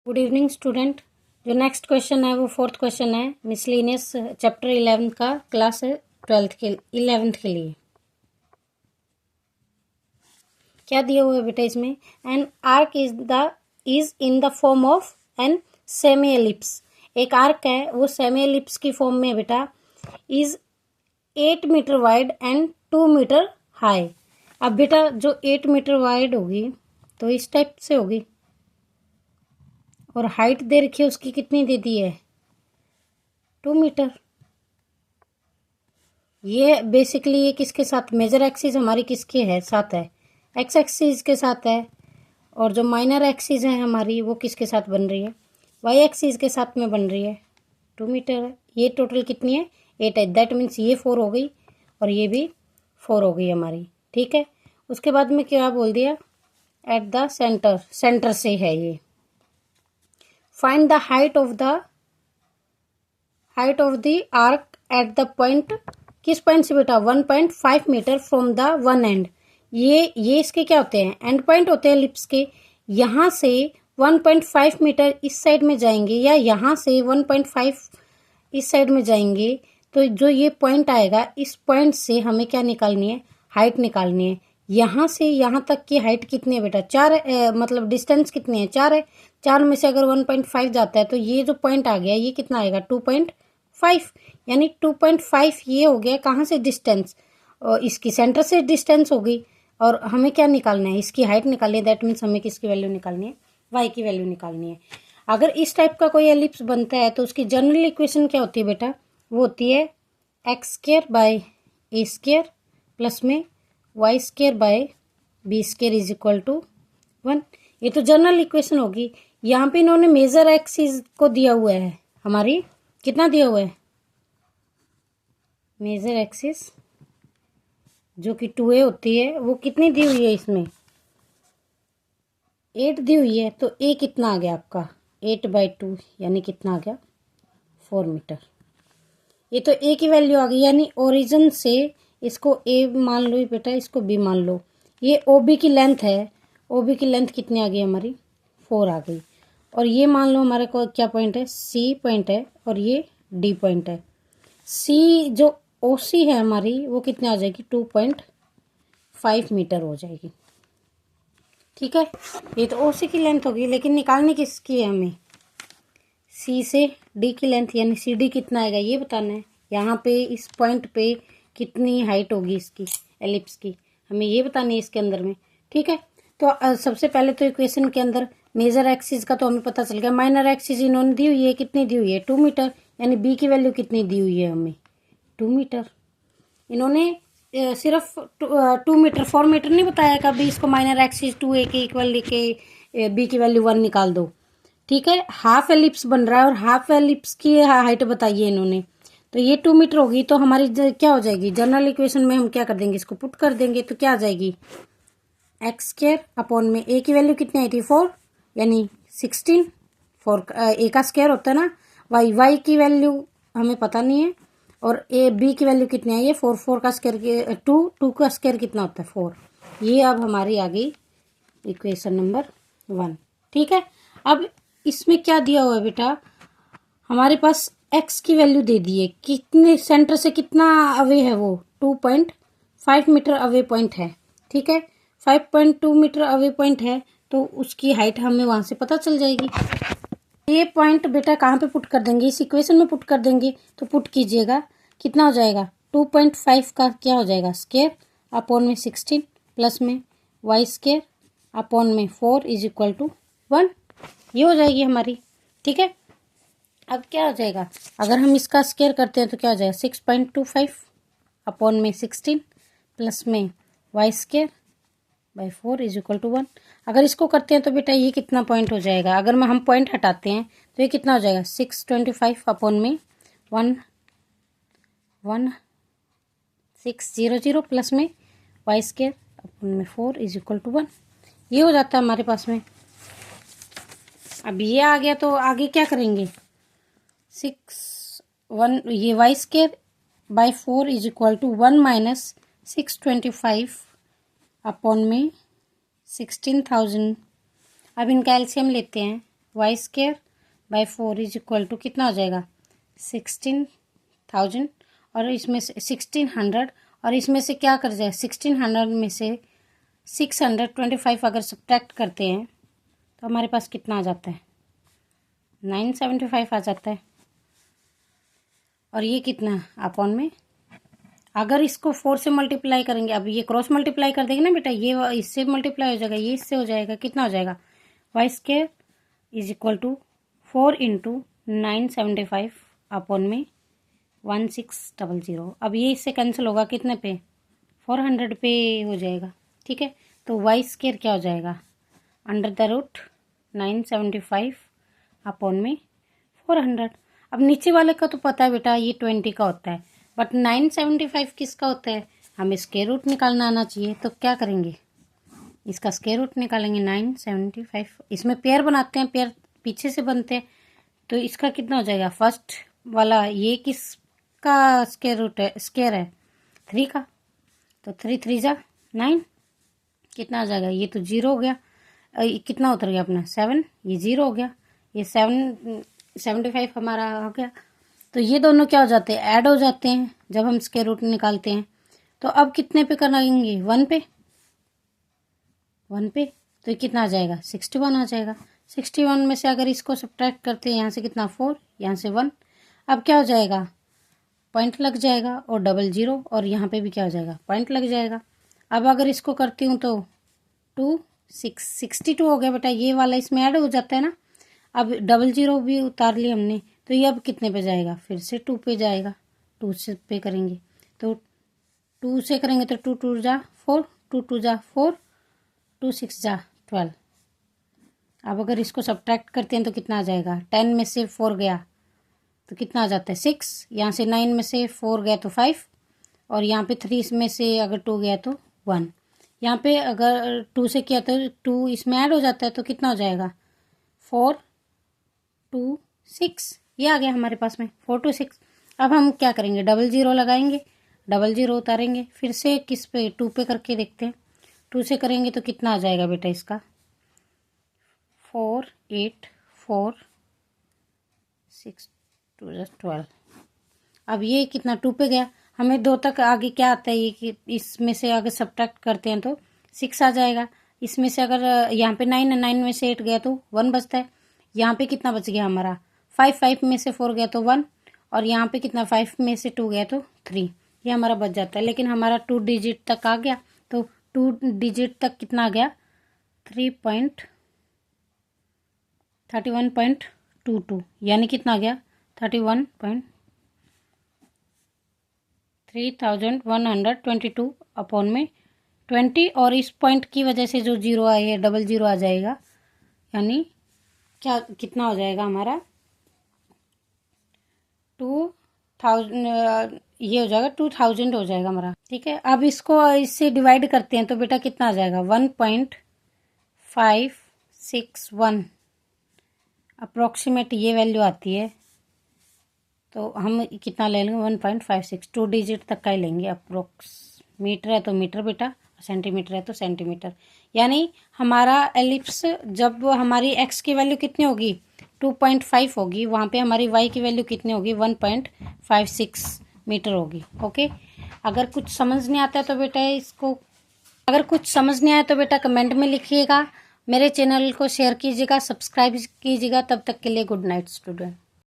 Good evening student. जो next question है वो फोर्थ क्वेश्चन है मिसलेनियस चैप्टर 11 का, क्लास 11th के लिए। क्या दिया हुआ है बेटा इसमें? An arc is in the form of an semi ellipse. एक आर्क है वो सेमी एलिप्स की फॉर्म में बेटा। Is 8 metre wide and 2 metre high. अब बेटा जो 8 मीटर वाइड होगी तो इस टाइप से होगी, और हाइट दे रखी है उसकी कितनी दे दी है? 2 मीटर। ये बेसिकली ये किसके साथ, मेजर एक्सिस हमारी किसके है साथ है? एक्स एक्सिस के साथ है। और जो माइनर एक्सिस है हमारी वो किसके साथ बन रही है? वाई एक्सिस के साथ में बन रही है। 2 मीटर है। ये टोटल कितनी है? 8 है। दैट मीन्स ये 4 हो गई और ये भी 4 हो गई हमारी। ठीक है। उसके बाद में क्या बोल दिया? एट द सेंटर, सेंटर से है ये। Find the height of the arc at the point. किस पॉइंट से बेटा? 1.5 metre from the one end. ये इसके क्या होते हैं? एंड पॉइंट होते हैं एलिप्स के। यहाँ से 1.5 मीटर इस साइड में जाएंगे या यहाँ से 1.5 इस साइड में जाएंगे, तो जो ये पॉइंट आएगा इस पॉइंट से हमें क्या निकालनी है? हाइट निकालनी है। यहाँ से यहाँ तक की हाइट कितनी है बेटा? 4 मतलब डिस्टेंस कितनी है? 4 है। 4 में से अगर 1.5 जाता है तो ये जो पॉइंट आ गया ये कितना आएगा? 2.5। यानी 2.5 ये हो गया कहाँ से डिस्टेंस? और इसकी सेंटर से डिस्टेंस हो गई। और हमें क्या निकालना है? इसकी हाइट निकालनी है। दैट मीन्स हमें किसकी वैल्यू निकालनी है? वाई की वैल्यू निकालनी है। अगर इस टाइप का कोई एलिप्स बनता है तो उसकी जनरल इक्वेशन क्या होती है बेटा? वो होती है x² बाय a² प्लस में y² bye b² is equal to 1। ये तो जनरल इक्वेशन होगी। यहाँ पे इन्होंने मेजर एक्सिस को दिया हुआ है हमारी, कितना दिया हुआ है? मेजर एक्सिस जो कि 2a होती है वो कितनी दी हुई है? इसमें 8 दी हुई है। तो a कितना आ गया आपका? 8/2 यानी कितना आ गया? 4 मीटर। ये तो a की वैल्यू आ गई। यानी ओरिजिन से इसको a मान लो बेटा, इसको b मान लो। ये OB की लेंथ है। OB की लेंथ कितनी आ गई हमारी? 4 आ गई। और ये मान लो हमारे को क्या पॉइंट है? C पॉइंट है और ये D पॉइंट है। C जो OC है हमारी वो कितनी आ जाएगी? 2.5 मीटर हो जाएगी। ठीक है। ये तो OC की लेंथ होगी, लेकिन निकालनी किसकी है हमें? C से D की लेंथ, यानी CD कितना आएगा ये बताना है। यहाँ पे इस पॉइंट पे कितनी हाइट होगी इसकी एलिप्स की, हमें ये बतानी है इसके अंदर में। ठीक है। तो सबसे पहले तो इक्वेशन के अंदर मेजर एक्सिस का तो हमें पता चल गया। माइनर एक्सिस इन्होंने दी हुई है, कितनी दी हुई है? 2 मीटर। यानी B की वैल्यू कितनी दी हुई है हमें? 2 मीटर। इन्होंने सिर्फ 2 मीटर 4 मीटर नहीं बताया कभी इसको माइनर एक्सिस 2a के इक्वल लेके B की वैल्यू 1 निकाल दो। ठीक है। हाफ एलिप्स बन रहा है और हाफ एलिप्स की हाइट बताइए इन्होंने। तो ये 2 मीटर होगी। तो हमारी क्या हो जाएगी? जनरल इक्वेशन में हम क्या कर देंगे? इसको पुट कर देंगे। तो क्या आ जाएगी? x² अपॉन में a की वैल्यू कितनी आई थी? 4 यानी 16। 4 a का स्क्वायर होता है ना। y की वैल्यू हमें पता नहीं है। और b की वैल्यू कितनी आई है? 4 का स्क्वायर 2 का स्क्वायर कितना होता है? 4। ये अब हमारी आ गई इक्वेशन नंबर 1। ठीक है। अब इसमें क्या दिया हुआ है बेटा? हमारे पास x की वैल्यू दे दी है। कितने सेंटर से कितना अवे है वो? 2.5 मीटर अवे पॉइंट है। ठीक है। 5.2 मीटर अवे पॉइंट है तो उसकी हाइट हमें वहां से पता चल जाएगी। ये पॉइंट बेटा कहाँ पे पुट कर देंगे? इस इक्वेशन में पुट कर देंगे। तो पुट कीजिएगा, कितना हो जाएगा? 2.5 का क्या हो जाएगा? स्क्वायर अपॉन में 16 प्लस में y² अपॉन में 4 इज इक्वल टू 1। ये हो जाएगी हमारी। ठीक है। अब क्या हो जाएगा? अगर हम इसका स्क्वायर करते हैं तो क्या हो जाएगा? 6.25 अपॉन में 16 प्लस में y² by 4 is equal to 1। अगर इसको करते हैं तो बेटा ये कितना पॉइंट हो जाएगा? अगर हम पॉइंट हटाते हैं तो ये कितना हो जाएगा? 625 अपॉन में 11600 प्लस में y² अपॉन में 4 इज इक्वल टू 1। ये हो जाता है हमारे पास में। अब ये आ गया तो आगे क्या करेंगे? ये y² by 4 is equal to 1 minus 625 upon में 16,000। अब इनका एलसीएम लेते हैं Y square by 4 is equal to कितना हो जाएगा 16,000 और इसमें से 1600 और इसमें से क्या कर जाए 1600 में से 625 अगर सब्ट्रैक्ट करते हैं तो हमारे पास कितना आ जाता है 975 आ जाता है। और ये कितना अपॉन में अगर इसको 4 से मल्टीप्लाई करेंगे, अब ये क्रॉस मल्टीप्लाई कर देंगे ना बेटा, ये इससे मल्टीप्लाई हो जाएगा, ये इससे हो जाएगा, कितना हो जाएगा Y square is equal to 4 into 975 upon में 1600। अब ये इससे कैंसिल होगा कितने पे 400 पे हो जाएगा। ठीक है, तो वाई स्क्वायर क्या हो जाएगा अंडर द रूट 975 अपॉन में 400। अब नीचे वाले का तो पता है बेटा ये 20 का होता है, बट 975 किसका होता है, हमें स्क्वायर रूट निकालना आना चाहिए। तो क्या करेंगे इसका स्क्वायर रूट निकालेंगे 975। इसमें पेयर बनाते हैं, पेयर पीछे से बनते हैं, तो इसका कितना हो जाएगा फर्स्ट वाला ये किसका स्क्वायर रूट है, स्क्वायर है 3 का, तो 3 3 जा 9 कितना आ जाएगा, ये तो 0 हो गया, कितना उतर गया अपना 7, ये 0 हो गया, ये 775 हमारा हो गया। तो ये दोनों क्या हो जाते हैं ऐड हो जाते हैं जब हम स्क्वायर रूट निकालते हैं। तो अब कितने पे कराएंगे 1 पे, 1 पे, तो ये कितना आ जाएगा 61 आ जाएगा। 61 में से अगर इसको सब्ट्रैक्ट करते हैं यहाँ से कितना 4, यहाँ से 1, अब क्या हो जाएगा पॉइंट लग जाएगा और 00 और यहाँ पे भी क्या हो जाएगा पॉइंट लग जाएगा। अब अगर इसको करती हूँ तो 62 हो गया बेटा, ये वाला इसमें ऐड हो जाता है ना। अब 00 भी उतार लिया हमने, तो ये अब कितने पे जाएगा फिर से 2 पे जाएगा, 2 से पे करेंगे तो 2 से करेंगे तो 2 2 जा 4, 2 2 जा 4, 2 6 जा 12। अब अगर इसको सब्ट्रैक्ट करते हैं तो कितना आ जाएगा 10 में से 4 गया तो कितना आ जाता है 6, यहाँ से 9 में से 4 गया तो 5 और यहाँ पे 3 में से अगर 2 गया तो 1। यहाँ पे अगर 2 से किया तो 2 इसमें ऐड हो जाता है तो कितना हो जाएगा 4 2 6, ये आ गया हमारे पास में 4 2 6। अब हम क्या करेंगे 00 लगाएंगे, 00 उतारेंगे, फिर से किस पे 2 पे करके देखते हैं। 2 से करेंगे तो कितना आ जाएगा बेटा इसका 4 8 4 6 2 12। अब ये कितना 2 पे गया, हमें 2 तक आगे क्या आता है ये कि इसमें से अगर सब्ट्रैक्ट करते हैं तो 6 आ जाएगा। इसमें से अगर यहाँ पे 9 है, 9 में से 8 गया तो 1 बचता है। यहाँ पे कितना बच गया हमारा 5 में से 4 गया तो 1 और यहाँ पे कितना 5 में से 2 गया तो 3, ये हमारा बच जाता है। लेकिन हमारा 2 डिजिट तक आ गया, तो 2 डिजिट तक कितना आ गया 31.22, यानी कितना आ गया 3122 अपॉन में 20 और इस पॉइंट की वजह से जो 0 आए है 00 आ जाएगा, यानी क्या कितना हो जाएगा हमारा 2000, ये हो जाएगा 2000 हो जाएगा हमारा। ठीक है, अब इसको इससे डिवाइड करते हैं तो बेटा कितना आ जाएगा 1.561 अप्रोक्सीमेट ये वैल्यू आती है। तो हम कितना ले लेंगे 1.56, 2 डिजिट तक का ही लेंगे अप्रोक्स। मीटर है तो मीटर बेटा, सेंटीमीटर है तो सेंटीमीटर। यानी हमारा एलिप्स जब हमारी एक्स की वैल्यू कितनी होगी 2.5 होगी, वहाँ पे हमारी वाई की वैल्यू कितनी होगी 1.56 मीटर होगी। ओके, अगर कुछ समझ नहीं आता है तो बेटा इसको, अगर कुछ समझ नहीं आया तो बेटा कमेंट में लिखिएगा, मेरे चैनल को शेयर कीजिएगा, सब्सक्राइब कीजिएगा। तब तक के लिए गुड नाइट स्टूडेंट।